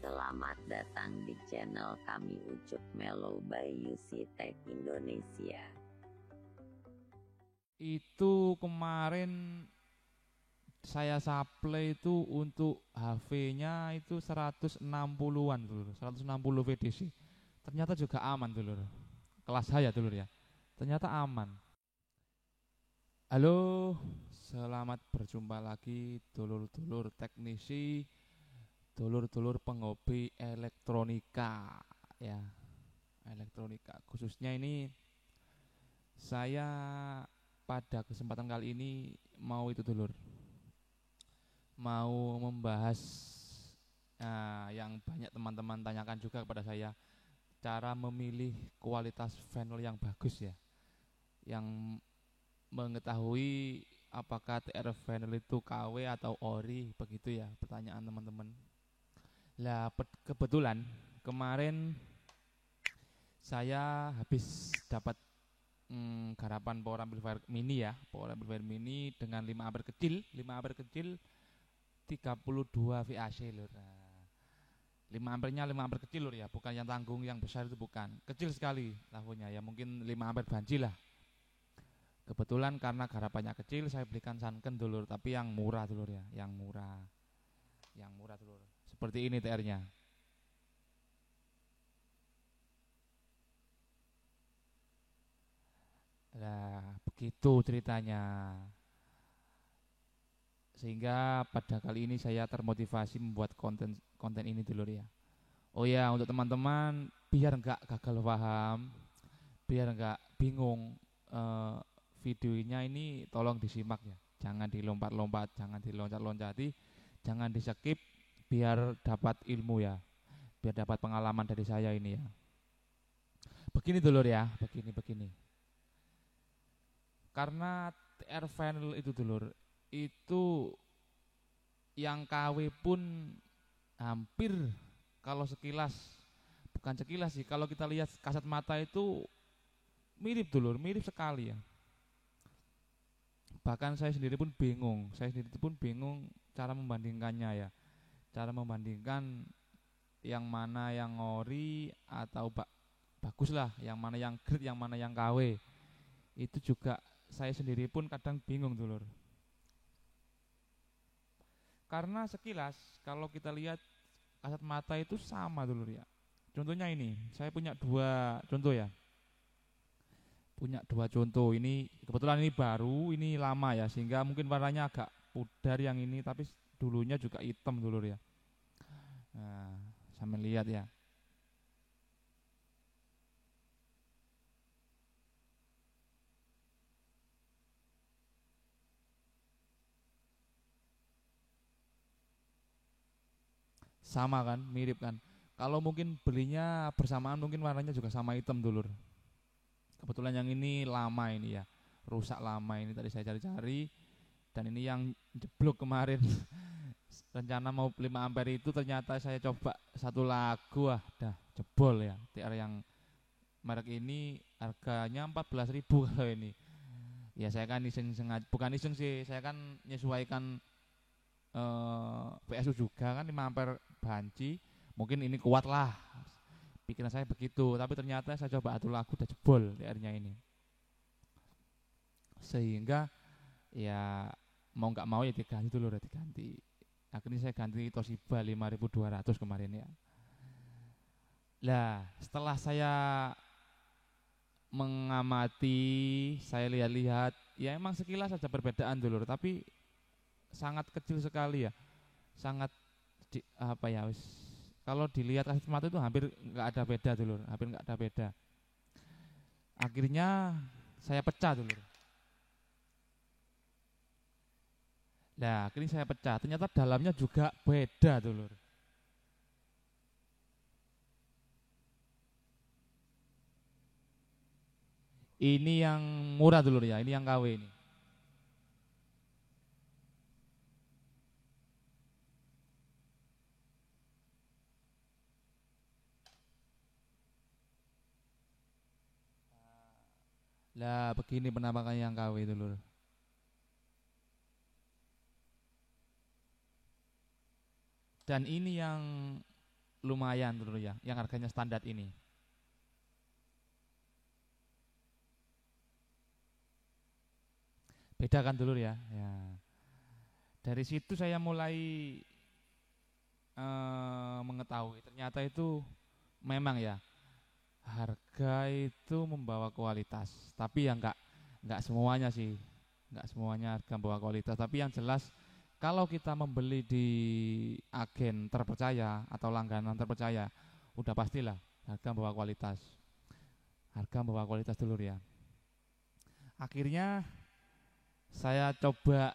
Selamat datang di channel kami Ucup Melo by UC Tech Indonesia. Itu kemarin saya supply itu untuk HV-nya itu 160-an dulur, 160 VDC. Ternyata juga aman dulur. Kelas saya dulur ya. Ternyata aman. Halo, selamat berjumpa lagi dulur-dulur teknisi, dulur-dulur penghobi elektronika ya. Elektronika khususnya ini saya pada kesempatan kali ini mau itu dulur, mau membahas yang banyak teman-teman tanyakan juga kepada saya, cara memilih kualitas panel yang bagus ya, yang mengetahui apakah TR panel itu KW atau ori, begitu ya pertanyaan teman-teman. Lah kebetulan kemarin saya habis dapat garapan power amplifier mini ya, power amplifier mini dengan 5 ampere kecil, 32 VAC lur. Nah, 5 ampernya 5 ampere kecil lur ya, bukan yang tanggung yang besar itu bukan. Kecil sekali tahunnya ya, mungkin 5 ampere banji lah. Kebetulan karena garapannya kecil saya belikan Sanken dulur, tapi yang murah dulur ya, yang murah. Yang murah dulur. Seperti ini TR-nya. Nah, begitu ceritanya. Sehingga pada kali ini saya termotivasi membuat konten ini dulur ya. Oh ya, untuk teman-teman biar enggak gagal paham, biar enggak bingung, videonya ini tolong disimak ya. Jangan dilompat-lompat, jangan diloncat-loncati, jangan di-skip, biar dapat ilmu ya. Biar dapat pengalaman dari saya ini ya. Begini dulur ya, begini. Karena TR panel itu dulur, itu yang KW pun hampir, kalau sekilas, bukan sekilas sih, kalau kita lihat kasat mata itu mirip dulur, mirip sekali ya. Bahkan saya sendiri pun bingung cara membandingkannya ya, cara membandingkan yang mana yang ori atau bagus lah, yang mana yang grade, yang mana yang KW. Itu juga saya sendiri pun kadang bingung dulur. Karena sekilas kalau kita lihat kasat mata itu sama dulur ya. Contohnya ini, saya punya dua contoh ya. Punya dua contoh. Ini kebetulan ini baru, ini lama ya, sehingga mungkin warnanya agak pudar yang ini, tapi dulunya juga hitam dulur ya. Nah, sambil lihat ya. Sama kan, mirip kan. Kalau mungkin belinya bersamaan mungkin warnanya juga sama hitam dulur. Kebetulan yang ini lama ini ya, rusak lama ini, tadi saya cari-cari. Dan ini yang jeblok kemarin. Rencana mau 5 ampere itu ternyata saya coba satu lagu, dah jebol ya. TR yang merek ini harganya 14.000 kalau ini. Ya saya kan iseng sengaja, bukan iseng sih, saya kan menyesuaikan PSU juga kan 5 ampere banci, mungkin ini kuat lah, pikiran saya begitu. Tapi ternyata saya coba satu lagu udah jebol TR-nya ini, sehingga ya mau nggak mau ya diganti dulu, udah diganti. Akhirnya saya ganti Toshiba 5200 kemarin ya. Lah setelah saya mengamati, saya lihat-lihat, ya emang sekilas saja perbedaan dulu, tapi sangat kecil sekali ya, sangat apa ya, kalau dilihat kasat mata itu hampir nggak ada beda dulu, hampir nggak ada beda. Akhirnya saya pecah dulu. Nah, akhirnya saya pecah. Ternyata dalamnya juga beda dulu. Ini yang murah dulu ya, ini yang KW ini. Lah begini penampakannya yang KW dulu. Dan ini yang lumayan dulu ya, yang harganya standar ini. Beda kan dulu ya. Ya. Dari situ saya mulai mengetahui ternyata itu memang ya harga itu membawa kualitas. Tapi ya enggak semuanya sih. Enggak semuanya harga membawa kualitas, tapi yang jelas kalau kita membeli di agen terpercaya atau langganan terpercaya, udah pastilah harga membawa kualitas. Harga membawa kualitas dulu ya. Akhirnya saya coba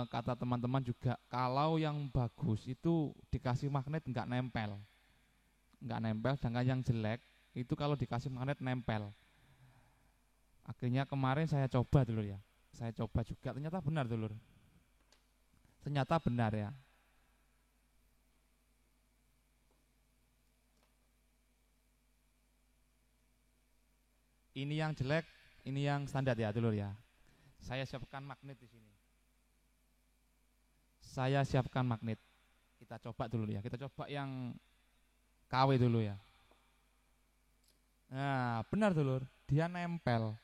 kata teman-teman juga kalau yang bagus itu dikasih magnet nggak nempel, sedangkan yang jelek itu kalau dikasih magnet nempel. Akhirnya kemarin saya coba dulu ya, saya coba juga ternyata benar dulu, ternyata benar ya. Ini yang jelek, ini yang standar ya dulu ya. Saya siapkan magnet di sini. Saya siapkan magnet. Kita coba dulu ya. Kita coba yang KW dulu ya. Nah, benar dulur. Dia nempel.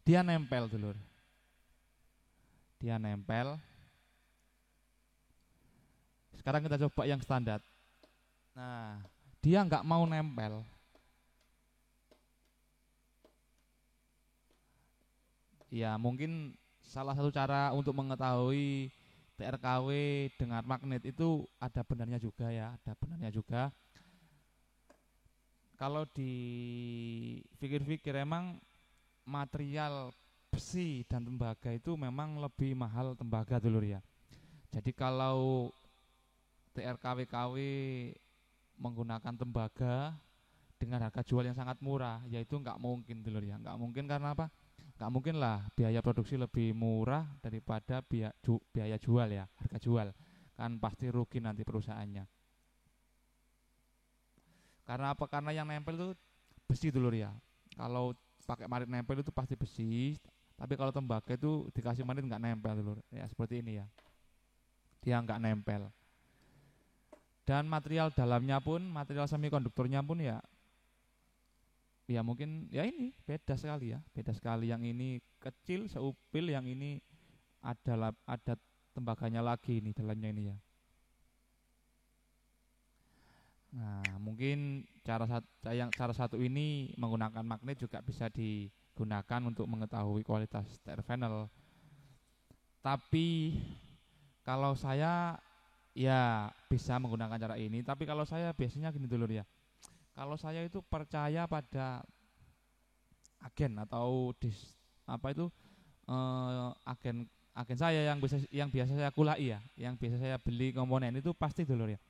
Dia nempel dulur. Dia nempel. Sekarang kita coba yang standar. Nah, dia nggak mau nempel. Ya, mungkin salah satu cara untuk mengetahui TRKW dengan magnet itu ada benarnya juga ya, ada benarnya juga. Kalau dipikir-pikir emang material besi dan tembaga itu memang lebih mahal tembaga dulu ya. Jadi kalau TRKW-KW menggunakan tembaga dengan harga jual yang sangat murah, yaitu nggak mungkin dulu ya, nggak mungkin karena apa? Nggak mungkin lah biaya produksi lebih murah daripada biaya jual ya, harga jual kan pasti rugi nanti perusahaannya. Karena apa? Karena yang nempel itu besi dulu ya. Kalau pakai marit nempel itu pasti besi, tapi kalau tembaga itu dikasih marit nggak nempel dulu ya, seperti ini ya, dia nggak nempel. Dan material dalamnya pun, material semikonduktornya pun ya, ya mungkin ya ini beda sekali ya, beda sekali. Yang ini kecil seupil, yang ini ada tembaganya lagi ini dalamnya ini ya. Nah, mungkin cara satu ini menggunakan magnet juga bisa digunakan untuk mengetahui kualitas TR panel. Tapi kalau saya ya bisa menggunakan cara ini, tapi kalau saya biasanya gini dulu ya. Kalau saya itu percaya pada agen atau apa itu agen agen saya yang biasa saya kulai ya, yang biasa saya beli komponen itu pasti dulu ya.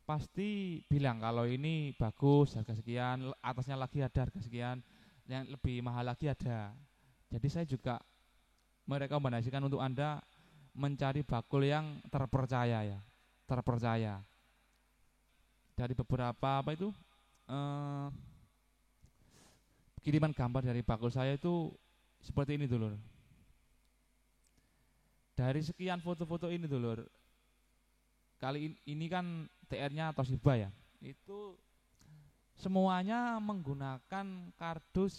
Pasti bilang kalau ini bagus harga sekian, atasnya lagi ada harga sekian, yang lebih mahal lagi ada. Jadi saya juga merekomendasikan untuk Anda mencari bakul yang terpercaya ya, terpercaya. Dari beberapa apa itu eh, kiriman gambar dari bakul saya itu seperti ini dulur. Dari sekian foto-foto ini dulur, kali ini kan TR-nya Toshiba ya, itu semuanya menggunakan kardus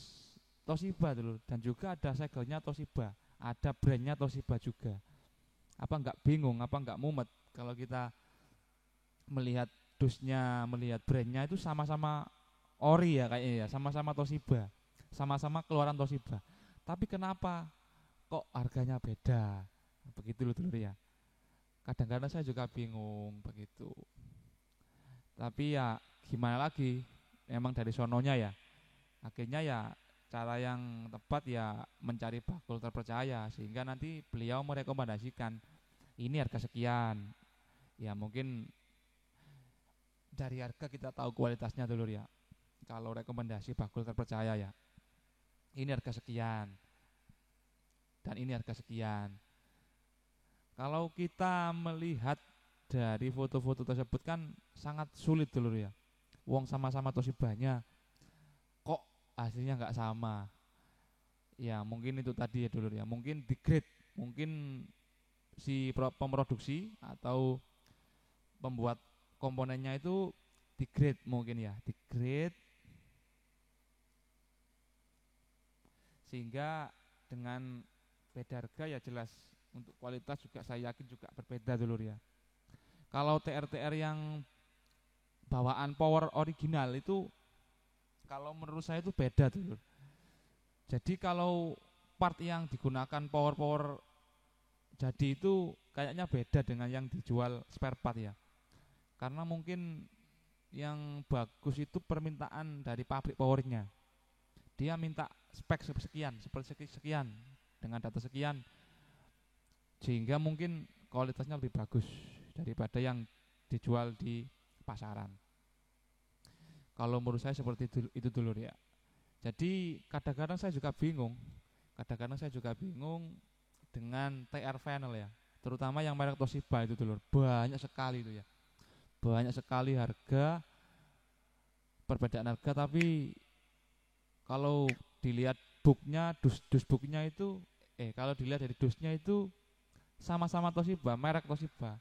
Toshiba dulur, dan juga ada segelnya Toshiba, ada brandnya Toshiba juga. Apa enggak bingung, apa enggak mumet kalau kita melihat dusnya, melihat brandnya itu sama-sama ori ya kayaknya ya, sama-sama Toshiba, sama-sama keluaran Toshiba. Tapi kenapa kok harganya beda? Begitu loh dulur ya. Kadang-kadang saya juga bingung begitu. Tapi ya gimana lagi? Emang dari sononya ya. Akhirnya ya cara yang tepat ya mencari bakul terpercaya sehingga nanti beliau merekomendasikan ini harga sekian. Ya mungkin dari harga kita tahu kualitasnya dulu ya. Kalau rekomendasi bakul terpercaya ya, ini harga sekian dan ini harga sekian. Kalau kita melihat dari foto-foto tersebut kan sangat sulit dulu ya. Wong sama-sama Toshibanya kok hasilnya nggak sama. Ya mungkin itu tadi ya dulu ya. Mungkin di grade, mungkin si pemroduksi atau pembuat komponennya itu di grade mungkin ya, di grade, sehingga dengan beda harga ya jelas untuk kualitas juga saya yakin juga berbeda dulur ya. Kalau TR-TR yang bawaan power original itu kalau menurut saya itu beda dulur. Jadi kalau part yang digunakan power jadi itu kayaknya beda dengan yang dijual spare part ya. Karena mungkin yang bagus itu permintaan dari pabrik powernya. Dia minta spek sekian, seperti sekian dengan data sekian, sehingga mungkin kualitasnya lebih bagus daripada yang dijual di pasaran. Kalau menurut saya seperti itu dulur ya. Jadi kadang-kadang saya juga bingung. Dengan TR panel ya. Terutama yang merek Toshiba itu dulur. Banyak sekali itu ya. Banyak sekali harga, perbedaan harga, tapi kalau dilihat booknya, dus booknya itu kalau dilihat dari dusnya itu sama-sama Toshiba, merek Toshiba,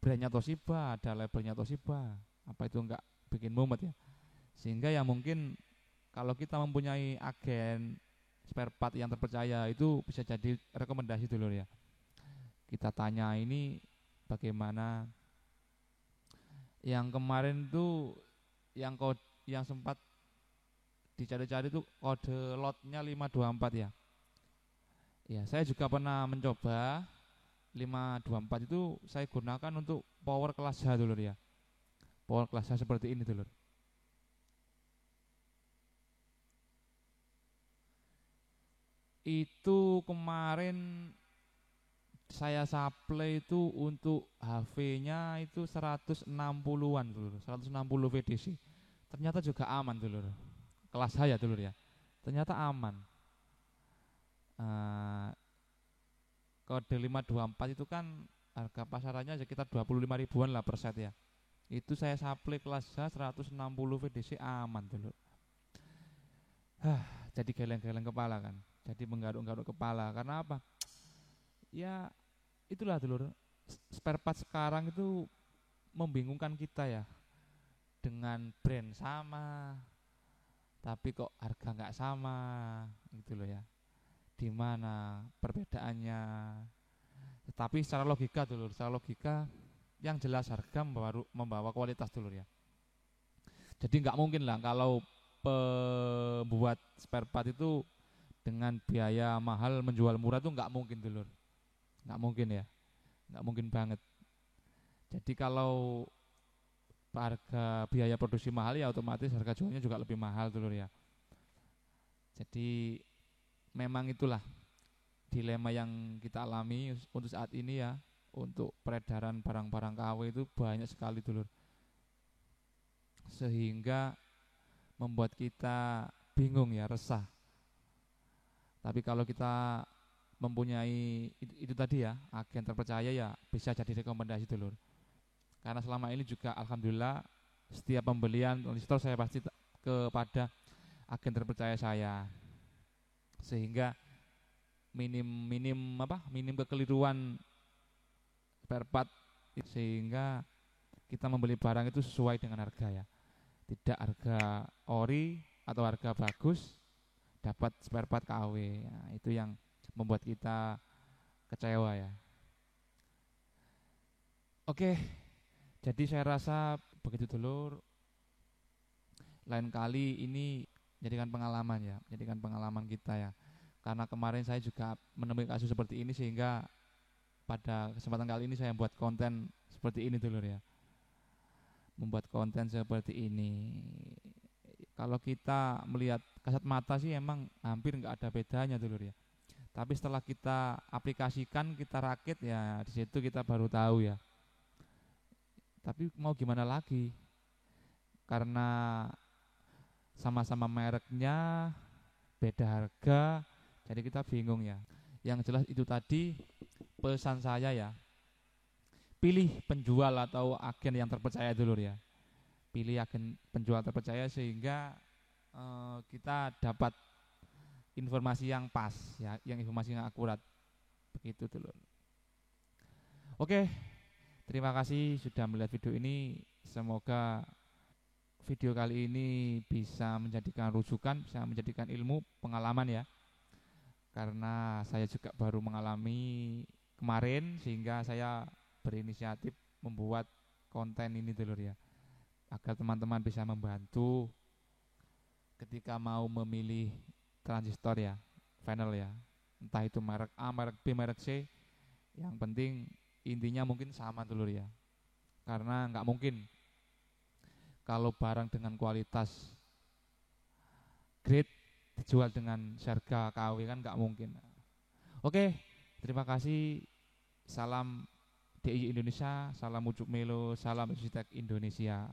brandnya Toshiba, ada labelnya Toshiba. Apa itu enggak bikin mumet ya? Sehingga ya mungkin kalau kita mempunyai agen spare part yang terpercaya itu bisa jadi rekomendasi dulu ya. Kita tanya ini bagaimana yang kemarin tuh yang sempat dicari-cari itu kode lotnya 524 ya. Ya, saya juga pernah mencoba 524 itu saya gunakan untuk power kelas H dulu ya. Power kelas H seperti ini dulu. Itu kemarin saya supply itu untuk HV-nya itu 160-an dulu, 160 VDC. Ternyata juga aman dulu. Kelas H ya dulu ya. Ternyata aman. Kode 524 itu kan harga pasarannya sekitar 25 ribuan lah per set ya. Itu saya supply kelas H 160 VDC aman dulu. Jadi geleng-geleng kepala kan. Jadi menggaruk-garuk kepala. Karena apa? Ya itulah dulur, spare part sekarang itu membingungkan kita ya. Dengan brand sama, tapi kok harga nggak sama, gitu loh ya. Di mana perbedaannya? Tapi secara logika dulur, secara logika yang jelas harga membawa kualitas dulur ya. Jadi nggak mungkin lah kalau pembuat spare part itu dengan biaya mahal menjual murah tuh nggak mungkin dulur, nggak mungkin ya, nggak mungkin banget. Jadi kalau harga biaya produksi mahal ya otomatis harga jualnya juga lebih mahal dulur ya. Jadi memang itulah dilema yang kita alami untuk saat ini ya. Untuk peredaran barang-barang KW itu banyak sekali dulur, sehingga membuat kita bingung ya, resah. Tapi kalau kita mempunyai itu tadi ya, agen terpercaya ya bisa jadi rekomendasi dulur. Karena selama ini juga alhamdulillah setiap pembelian transistor saya pasti kepada agen terpercaya saya, sehingga minim kekeliruan spare part, sehingga kita membeli barang itu sesuai dengan harga ya, tidak harga ori atau harga bagus dapat spare part KW ya, itu yang membuat kita kecewa ya. Oke, jadi saya rasa begitu dulur. Lain kali ini jadikan pengalaman kita ya. Karena kemarin saya juga menemui kasus seperti ini, sehingga pada kesempatan kali ini saya buat konten seperti ini dulur ya. Membuat konten seperti ini. Kalau kita melihat kasat mata sih emang hampir nggak ada bedanya dulur ya. Tapi setelah kita aplikasikan, kita rakit ya, di situ kita baru tahu ya. Tapi mau gimana lagi? Karena sama-sama mereknya, beda harga, jadi kita bingung ya. Yang jelas itu tadi pesan saya ya. Pilih penjual atau agen yang terpercaya dulu ya. Pilih agen penjual terpercaya sehingga kita dapat informasi yang pas ya, yang informasi yang akurat. Begitu dulu. Oke, Terima kasih sudah melihat video ini. Semoga video kali ini bisa menjadikan rujukan, bisa menjadikan ilmu, pengalaman ya. Karena saya juga baru mengalami kemarin, sehingga saya berinisiatif membuat konten ini dulur ya, agar teman-teman bisa membantu ketika mau memilih transistor ya, panel ya, entah itu merek A, merek B, merek C. Yang penting intinya mungkin sama dulur ya, karena nggak mungkin kalau barang dengan kualitas grade dijual dengan harga KW, kan nggak mungkin. Oke, terima kasih. Salam DIY Indonesia, salam Ujuk Melo, salam Isutek Indonesia.